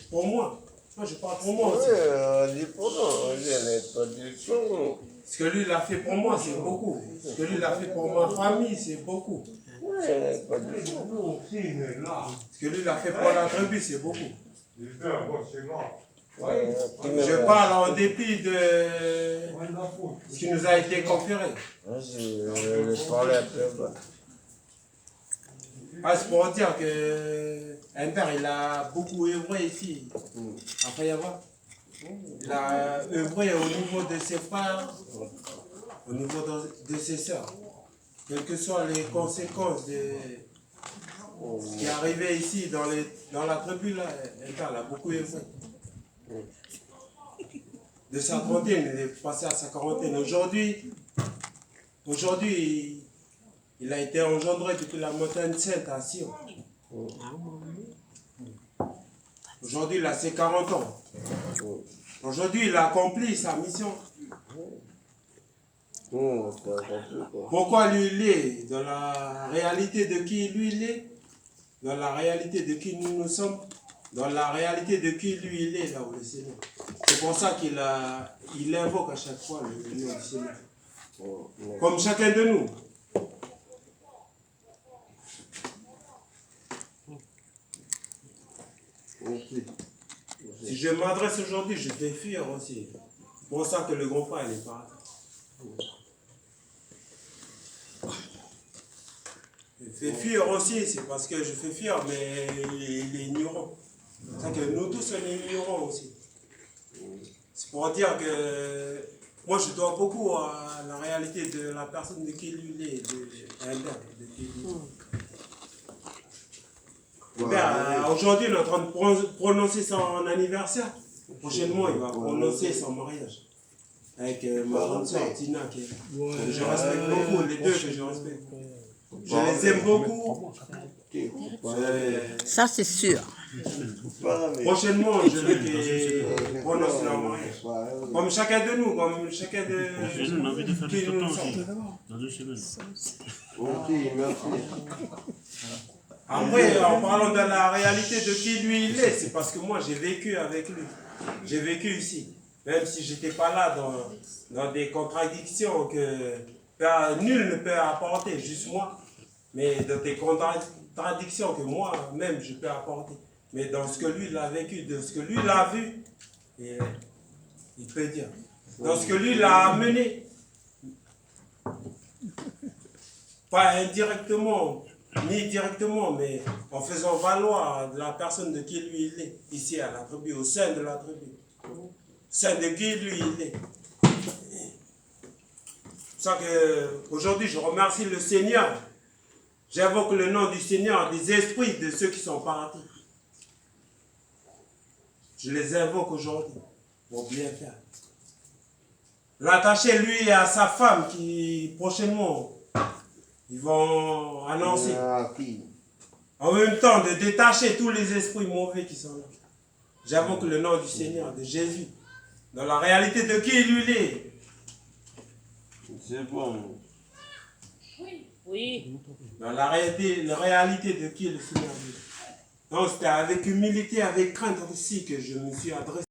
Pour moi. Moi, je parle pour moi aussi. Ce que lui, il a fait pour moi, c'est beaucoup. Ce que lui, il a fait pour ma famille, c'est beaucoup. Ce que lui, il a fait pour la tribu, c'est beaucoup. Je parle en dépit de ce qui nous a été conféré. C'est pour dire que un père, il a beaucoup œuvré ici, à Fayava. Il a œuvré au niveau de ses frères, au niveau de ses sœurs. Quelles que soient les conséquences de ce qui est arrivé ici dans la tribu, là, un père, il a beaucoup œuvré. De sa trentaine, il est passé à sa quarantaine. Aujourd'hui, il a été engendré depuis la montagne sainte à Sion. Aujourd'hui, il a ses 40 ans. Aujourd'hui, il a accompli sa mission. Pourquoi lui, il est dans la réalité de qui lui, il est, dans la réalité de qui nous sommes, dans la réalité de qui lui, il est, là où le Seigneur. C'est pour ça qu'il invoque à chaque fois le nom du Seigneur. Comme chacun de nous. Si je m'adresse aujourd'hui, je fais fuir aussi. C'est pour ça que le grand frère n'est pas là. Je fais fuir aussi, c'est parce que je fais fuir, mais il est ignorant. C'est pour ça que nous tous, on est ignorants aussi. C'est pour dire que moi, je dois beaucoup à la réalité de la personne de qui lui est, de qui lui est. Aujourd'hui, il est en train de prononcer son anniversaire. Prochainement, il va prononcer son mariage. Avec ma grande soeur Tina, que je respecte beaucoup, les deux que je respecte. Je les aime beaucoup. Ça, c'est sûr. Prochainement, je veux qu'ils prononcent leur mariage. Comme chacun de nous, comme chacun de qui nous sommes. Dans 2 semaines. Après, en parlant de la réalité de qui lui il est, c'est parce que moi j'ai vécu avec lui. J'ai vécu ici. Même si je n'étais pas là dans des contradictions que nul ne peut apporter, juste moi. Mais dans des contradictions que moi-même je peux apporter. Mais dans ce que lui il a vécu, de ce que lui il a vu, il peut dire. Dans ce que lui il a amené. Pas indirectement, ni directement, mais en faisant valoir la personne de qui lui il est, ici à la tribu, au sein de la tribu. Au sein de qui lui il est. C'est pour ça qu'aujourd'hui je remercie le Seigneur. J'invoque le nom du Seigneur, des esprits de ceux qui sont partis. Je les invoque aujourd'hui pour bien faire. L'attacher lui à sa femme qui prochainement ils vont annoncer. En même temps, de détacher tous les esprits mauvais qui sont là. J'invoque le nom du Seigneur, de Jésus. Dans la réalité de qui il est. C'est bon. Oui. Dans la réalité de qui le Seigneur est. Donc c'était avec humilité, avec crainte aussi que je me suis adressé.